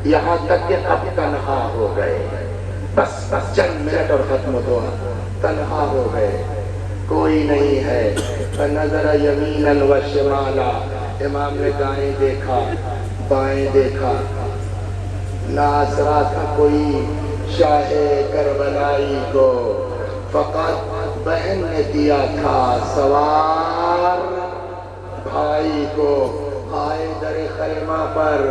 یہاں تک کہ اب تنہا ہو گئے، بس چند منٹ اور ختم ہوا، تنہا ہو گئے، کوئی نہیں ہے۔ فنظر یمینا و شمالا، امام نے دائیں دیکھا بائیں دیکھا، نہ آسرا تھا کوئی شاہ کربلائی کو، فقط بہن نے دیا تھا سوار بھائی کو۔ آئے در خیمہ پر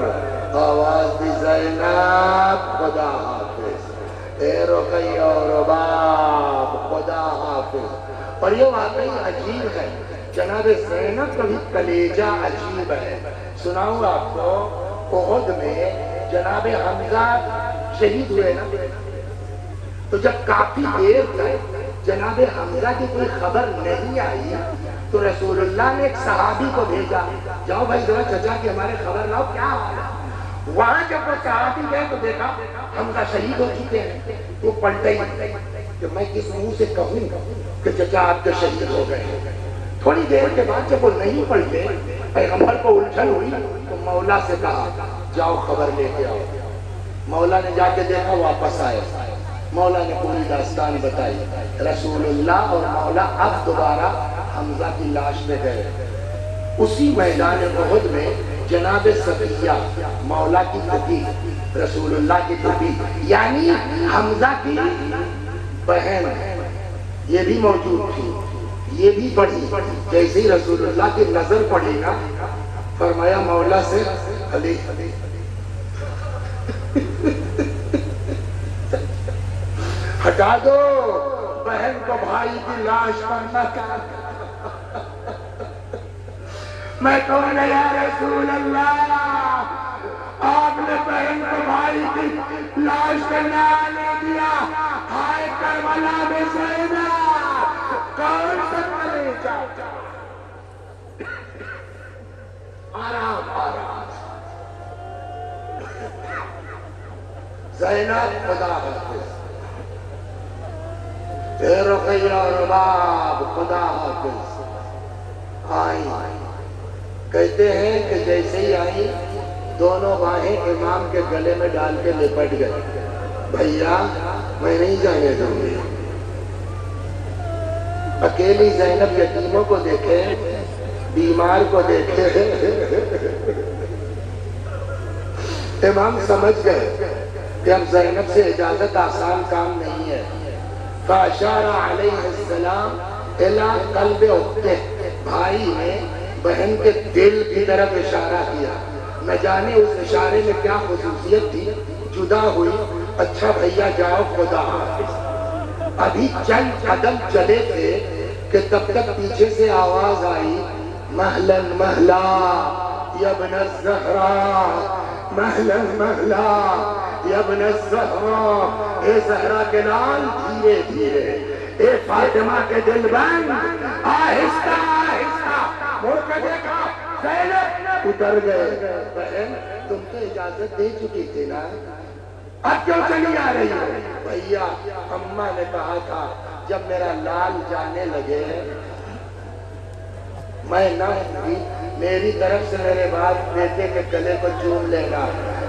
آواز دی زینب خدا حافظ، اے رقیہ و رباب خدا حافظ۔ اور یہ واقعی عجیب ہے، جناب زینب کا بھی کلیجہ عجیب ہے۔ سناؤں آپ کو، احد میں جناب حمزہ شہید ہوئے نا، تو جب کافی دیر تک جناب حمزہ کی کوئی خبر نہیں آئی تو رسول اللہ نے ایک صحابی کو بھیجا، جاؤ بھائی ذرا چچا کی ہمارے خبر لاؤ کیا حال ہے۔ وہاں جب وہ صحابی گئے تو دیکھا حمزہ شہید ہو چکے ہیں، وہ پلٹے ہی کہ میں کس منہ سے کہوں کہ چچا آپ کے شہید ہو گئے۔ تھوڑی دیر کے بعد جب وہ نہیں پلٹے، پیغمبر کو الجھن ہوئی تو مولا سے کہا جاؤ خبر لے کے آؤ۔ مولا نے جا کے دیکھا، واپس آئے، مولا نے پوری داستان بتائی۔ رسول اللہ اور مولا اب دوبارہ حمزہ کی لاش میں گئے۔ اسی میدان احد میں جناب صفیہ مولا کی پھپھی، رسول اللہ کی پھپھی یعنی حمزہ کی بہن، یہ بھی موجود تھی، یہ بھی پڑھی۔ جیسے ہی رسول اللہ کی نظر پڑی نا، فرمایا مولا سے علی ہٹا دو، بہن کو بھائی کی لاش پر نہ کر۔ میں کہوں گا یا رسول اللہ، آپ نے بہن کو بھائی کی لاش پر نہ آنے دیا، ہائے کربلا میں زینب کون سا کلیجہ۔ آرام آرام، زینب خدا حافظ، اے رقیہ و رباب خدا حافظ۔ آئیں، کہتے ہیں کہ جیسے ہی آئیں دونوں باہیں امام کے گلے میں ڈال کے لپٹ گئے، بھیا میں نہیں جانے دوں گی۔ اکیلی زینب یتیموں کو دیکھے، بیمار کو دیکھے، امام سمجھ گئے کہ اب زینب سے اجازت آسان کام نہیں ہے۔ فَأَشَارَ عَلَيْهِ السَّلَامُ إِلَىٰ قَلْبِ أُخْتِهِ، بھائی نے بہن کے دل کی طرف اشارہ کیا۔ نہ جانے اس اشارے میں کیا خصوصیت تھی، جدا ہوئی، اچھا بھیا جاؤ خدا حافظ۔ ابھی چند قدم چلے تھے کہ تب تک پیچھے سے آواز آئی، مہلاً مہلا یا ابن الزہرا، مہلاً مہلا یا ابن الزہرا، اے زہرا کے لال دھیرے دھیرے، اے فاطمہ کے دل بند آہستہ آہستہ۔ مڑ کے دیکھا زینب اتر گئے۔ بہن تم تو اجازت دے چکی تھی نا، اب کیوں چلی آ رہی ہو؟ بھیا اماں نے کہا تھا جب میرا لال جانے لگے میں نہ ہوں گی، میری طرف سے میرے بعد بیٹے کے گلے کو چوم لینا۔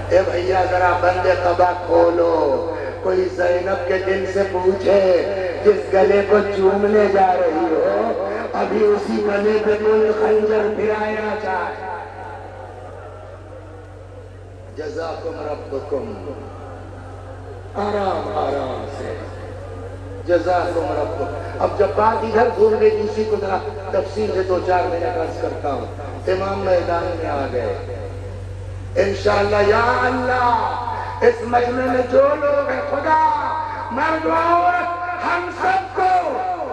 اے بھیا ذرا بند قبا کھولو، کوئی زینب کے دل سے پوچھے جس گلے کو چومنے جا رہی ہو ابھی اسی گلے پہ کوئی خنجر پھرایا جائے۔ جزاکم ربکم، آرام آرام سے، جزاکم ربکم۔ اب جب بات ادھر گھوم گئی اسی کو ذرا تفصیل سے 2-4 منٹ عرض کرتا ہوں۔ امام میدان میں آ گئے، انشاءاللہ یا اللہ اس مجمع میں جو لوگ ہیں خدا مرد و عورت ہم سب کو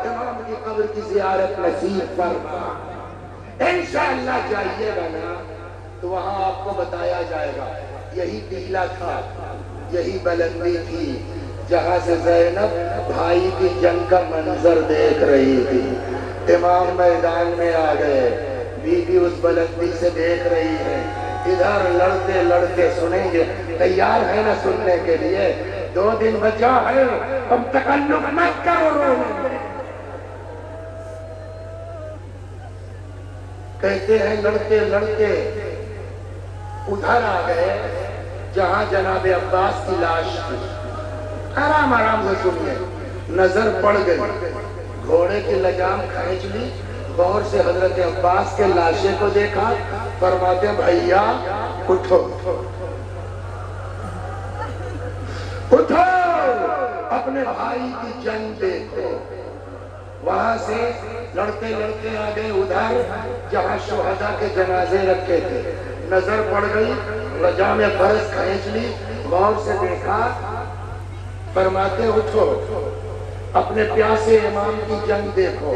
امام کی قبر کی زیارت نصیب فرما۔ انشاءاللہ جائیے گا نا تو وہاں آپ کو بتایا جائے گا یہی ٹیلا تھا، یہی بلندی تھی جہاں سے زینب بھائی کی جنگ کا منظر دیکھ رہی تھی۔ امام میدان میں آ گئے، بی بی اس بلندی سے دیکھ رہی ہے، ادھر لڑتے لڑتے سنیں گے، تیار ہے نا سننے کے لیے؟ 2 دن بچا ہے، تم تکلف مت کرو رونے۔ کہتے ہیں لڑتے لڑتے ادھر آ گئے جہاں جناب عباس کی لاش تھی. آرام آرام سے سنیے. نظر پڑ گئی, گھوڑے کی لجام کھینچ لی, غور سے حضرت عباس کے لاشے کو دیکھا. فرماتے بھیا اٹھو اٹھو, اپنے بھائی کی جنگ دیکھو. وہاں سے لڑتے لڑتے آگے ادھر جہاں شہداء کے جنازے رکھے تھے. نظر پڑ گئی, لجام فرض کھینچ لی, غور سے دیکھا. فرماتے اٹھو, اپنے پیاسے امام کی جنگ دیکھو.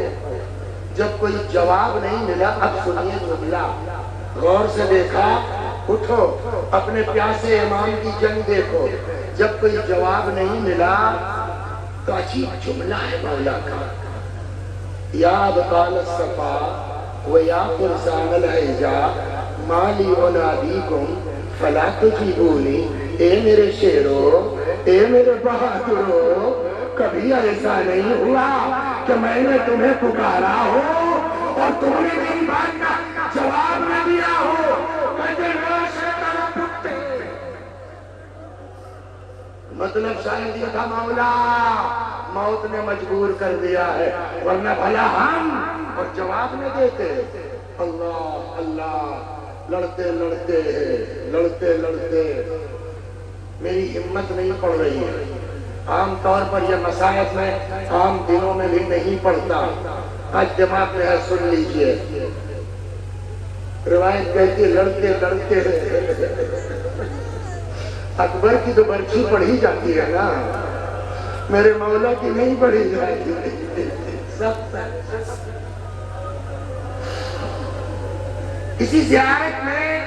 جب کوئی جواب نہیں ملا, اب سنیے جملہ, غور سے دیکھا. اٹھو, اپنے پیاسے امام کی جنگ دیکھو. جب کوئی جواب نہیں ملا تو عجیب جملہ ہے مولا کا. یا ابطال الصفا و یا فرسان الحجا مالی انادیکم فلا تجیبونی. اے میرے شیرو, اے میرے بہادرو, کبھی ایسا نہیں ہوا کہ میں نے تمہیں پکارا ہو اور تم نے میری بات کا جواب نہ دیا ہو. مطلب شاید یہ تھا مولا موت نے مجبور کر دیا ہے, ورنہ بھلا ہم اور جواب نہ دیتے. اللہ اللہ, لڑتے لڑتے لڑتے لڑتے میری ہمت نہیں پڑ رہی ہے. عام طور پر یہ مسائل میں عام دنوں میں بھی نہیں پڑھتا, آج دماغ میں ہے, سن لیجئے. روایت کہتی ہے لڑتے لڑتے اکبر کی تو برچھی پڑھی جاتی ہے نا, میرے مولا کی نہیں پڑھی جاتی. اسی زیارت میں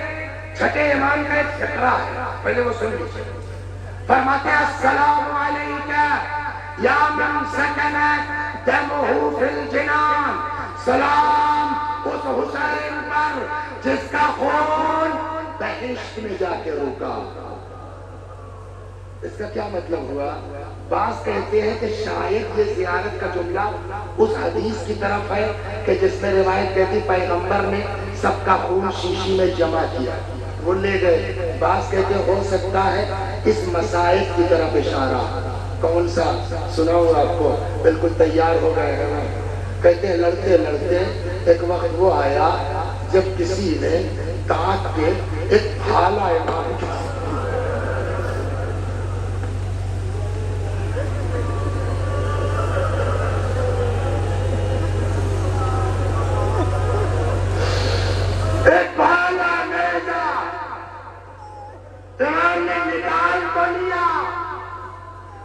چھٹے امام کا ایک فقرہ ہے, پہلے وہ سن لیجیے. فرماتے ہیں السلام علیکہ یا من سکنت دمہ فی الجنان. سلام اس حسین پر جس کا خون بہشت میں جا کے روکا. اس کا کیا مطلب ہوا؟ بعض کہتے ہیں کہ شاید یہ زیارت کا جملہ اس حدیث کی طرف ہے کہ جس میں روایت کہتی پیغمبر نے سب کا خون شیشی میں جمع کیا, وہ لے گئے. بعض کہتے ہو سکتا ہے اس مسائل کی طرف اشارہ. کون سا سناؤں آپ کو, بالکل تیار ہو گئے ہیں نا. کہتے ہیں لڑتے لڑتے ایک وقت وہ آیا جب کسی نے کاٹ کے ایک بھالا امام کی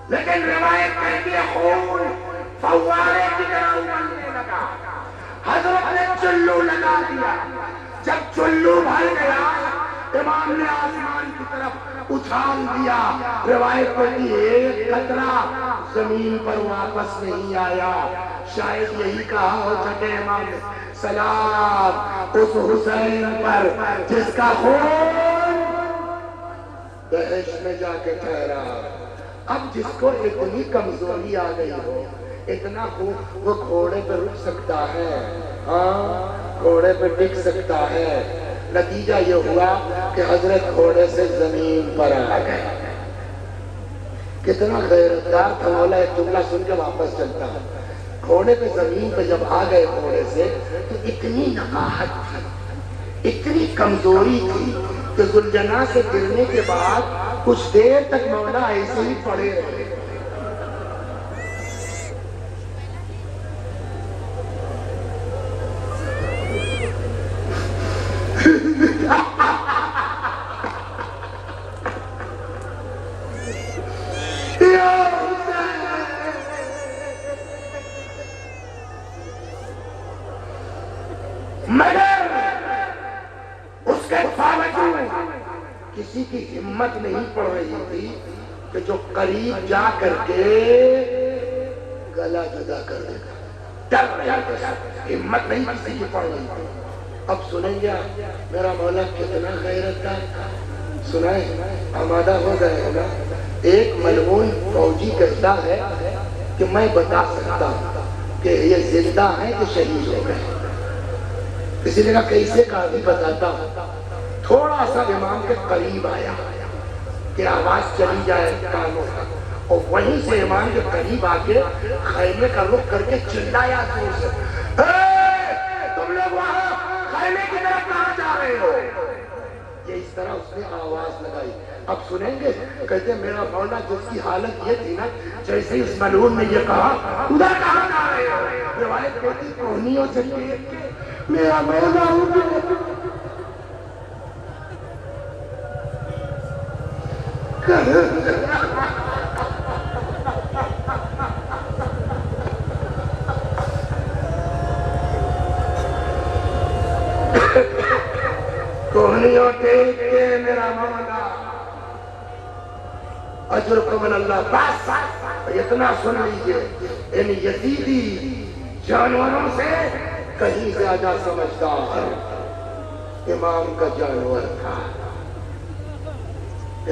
لیکن روایت کہتی ہے خون فوارے کی طرح ابلنے لگا. حضرت نے چلو لگا دیا. جب چلو بھر گیا امام نے آسمان کی طرف اچھال دیا. روایت کہتی ہے ایک قطرہ زمین پر واپس نہیں آیا. شاید یہی کہا ہو چھٹے امام نے, سلام اس حسین پر جس کا خون بہشت میں جا کے ٹھہرا. اب جس کو اتنی کمزوری آ گئی ہو, اتنا وہ گھوڑے پہ رک سکتا ہے, ہاں گھوڑے پہ ٹک سکتا ہے. نتیجہ یہ ہوا کہ حضرت گھوڑے سے زمین پر آ گئے. کتنا غیرتدار تھا مولا. ایک جملہ سن کے واپس چلتا ہے. گھوڑے پہ زمین پہ جب آ گئے گھوڑے سے تو اتنی نقاہت تھی, اتنی کمزوری تھی کہ ذوالجناح سے گرنے کے بعد کچھ دیر تک مولا ایسے ہی پڑے رہے. مگر اس کے باوجود کسی کی ہمت نہیں پڑ رہی تھی کہ جو قریب جا کر کے گلا جدا کر دے گا. ڈر رہے تھے, ہمت نہیں کسی کی پڑ رہی تھی. اب سنیں گے میرا مولا کتنا غیرت کا. سنائیں, آمادہ ہو گئے گا. ایک ملعون فوجی کہتا ہے کہ میں بتا سکتا ہوں کہ یہ زندہ ہیں کہ شہید ہو گئے. کسی نے کہا کیسے؟ کہا بھی بتاتا ہوں. تھوڑا سا امام کے قریب آیا, کہ آواز چلی جائے کانوں تک، اور وہیں سے امام کے قریب آ کے خیمے کا رخ کر کے چلایا زور سے، تم لوگ وہاں خیمے کی طرف کہاں جا رہے ہو؟ یہ اس طرح اس نے آواز لگائی۔ اب سنیں گے، کہتے میرا مولا جس کی حالت یہ تھی نا، جیسے ہی اس ملعون نے یہ کہا ادھر کہاں جا رہے ہو، روایت کہتی کوہنیوں سے دیکھ کے میرا مولا کوہنیوں دیکھ کے میرا مولا اجرکم من اللہ، بس اتنا سن لیجئے، ان یزیدی جانوروں سے کہیں زیادہ سمجھدار امام کا جانور تھا،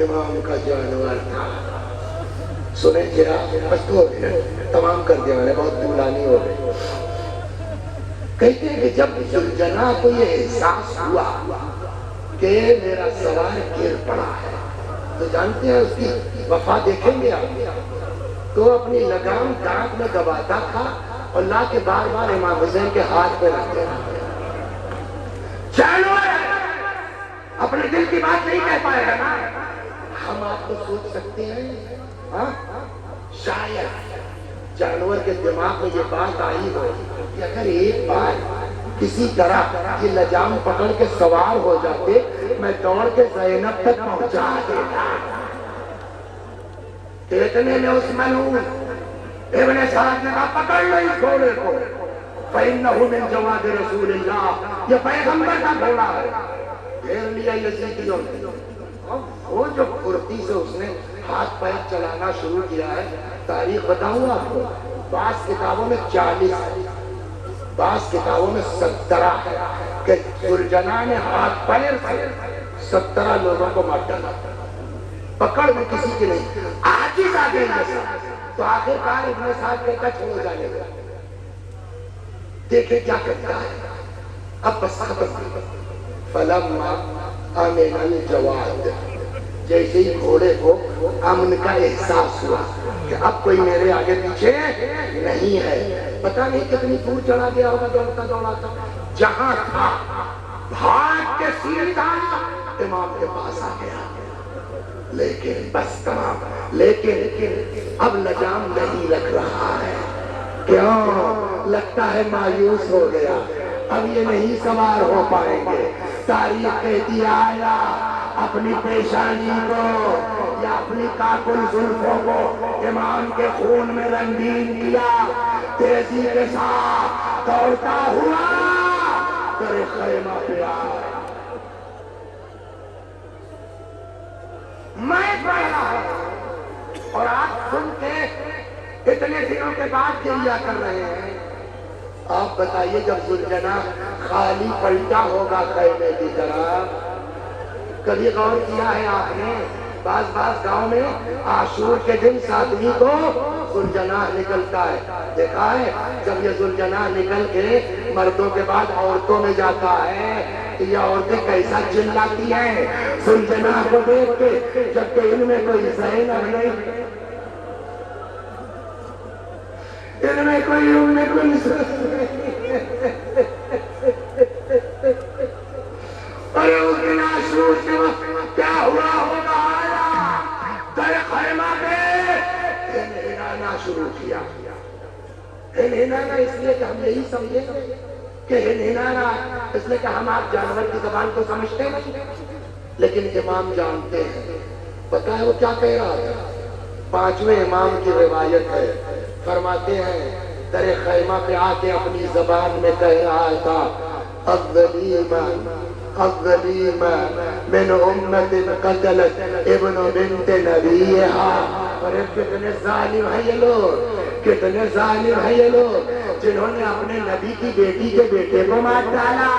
امام کا جانور تھا۔ سنیں جرا بس 2 منٹ تمام کر دیا میں نے، بہت طولانی ہو گئی۔ کہتے ہیں کہ جب ذوالجناح کو یہ احساس ہوا کہ میرا سوار گر پڑا ہے، تو جانتے ہیں اس کی وفا دیکھیں گے آپ، تو اپنی لگام دانت میں دباتا تھا اور لا کے بار بار امام حسین کے ہاتھ پہ رکھتے تھے۔ جانور اپنے دل کی بات نہیں کہہ پائے گا نا، ہم آپ کو سوچ سکتے ہیں شاید جانور کے دماغ میں یہ بات آئی ہو کہ اگر ایک بار کسی طرح یہ لجام پکڑ کے سوار ہو جاتے، میں دوڑ کے زینب تک پہنچا دیتا۔ اتنے میں اس ملعون ابن سعد نے کہا پکڑ لو اس گھوڑے کو، فَإِنَّهُ مِن جَوَادِ رسول اللہ، یہ پیغمبر کا گھوڑا ہے۔ گھیر لیا یزیدیوں نے، وہ جو پھرتی سے اس نے ہاتھ پیر چلانا شروع کیا ہے، تاریخ بتاؤں آپ کو، بعض کتابوں میں 40 ہے، بعض کتابوں میں 17 ہے، کہ ذوالجناح نے ہاتھ پیر سے 17 لوگوں کو مار ڈالا، پکڑ میں کسی کی نہیں، عاجز آ گئی جیسا۔ تو آخر کار ابن سعد کہتا چھوڑ جانے گا، دیکھیں کیا کرتا ہے، اب بس ختم۔ فلما امن الجواد، جیسے ہی گھوڑے کو امن کا احساس ہوا کہ اب کوئی میرے آگے پیچھے نہیں ہے، پتہ نہیں کتنی دور چلا گیا ہوگا دوڑتا دوڑاتا، جہاں تھا بھاگ کے سیدھا امام کے پاس آ گیا، لیکن بس تمام، لیکن اب لجام نہیں رکھ رہا ہے، کیوں؟ لگتا ہے مایوس ہو گیا، اب یہ نہیں سوار ہو پائیں گے۔ تاریخ کہتی آیا اپنی پیشانی کو یا اپنی کاکل زلفوں کو امام کے خون میں رنگین کیا، تیزی کے ساتھ دوڑتا ہوا در خیمہ پہ آیا۔ میں پڑھ رہا ہوں اور آپ سن کے اتنے دنوں کے بعد گریہ کر رہے ہیں۔ آپ بتائیے جب ذوالجناح خالی پلٹا ہوگا خیمے کی طرف، کبھی غور کیا ہے آپ نے؟ بعض گاؤں میں عاشور کے دن 7ویں کو ذوالجناح نکلتا ہے، دیکھا ہے؟ جب یہ ذوالجناح نکل کے مردوں کے بعد عورتوں میں جاتا ہے، یہ عورتیں کیسا چلاتی ہیں ذوالجناح کو دیکھ کے، جبکہ ان میں کوئی زینب نہیں، ان میں کوئی اور اس دن عاشور کے وقت کیا ہوا ہوگا؟ آیا در خیمہ پہ ہنہنانا شروع کیا۔ ہنہنانا اس لیے کہ ہم یہی سمجھیں کہ ہنہنانا اس لیے کہ ہم آپ جانور کی زبان کو سمجھتے ہیں، لیکن امام جانتے ہیں۔ پتہ ہے وہ کیا کہہ رہا تھا؟ 5ویں امام کی روایت ہے، فرماتے ہیں در خیمہ پہ آ کے اپنی زبان میں کہہ رہا تھا الظلیمہ الظلیمہ من امت قتلت ابن بنت نبیہا۔ اور کتنے ظالم ہیں یہ لوگ، کتنے ظالم ہیں یہ لوگ جنہوں نے اپنے نبی کی بیٹی کے بیٹے کو مار ڈالا۔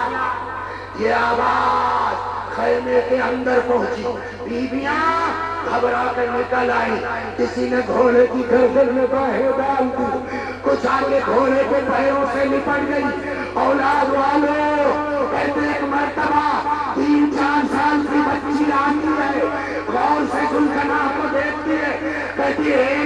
یہ آواز خیمے کے اندر پہنچی، بیویاں گھبرا کر نکل آئی، کسی نے گھوڑے کی گردن میں باہیں ڈال دی، کچھ آگے گھوڑے کے پیروں سے لپٹ گئی۔ اولاد والوں کہتے ایک مرتبہ 3-4 سال کی بچی آتی ہے، غور سے سن کر کہتے ہیں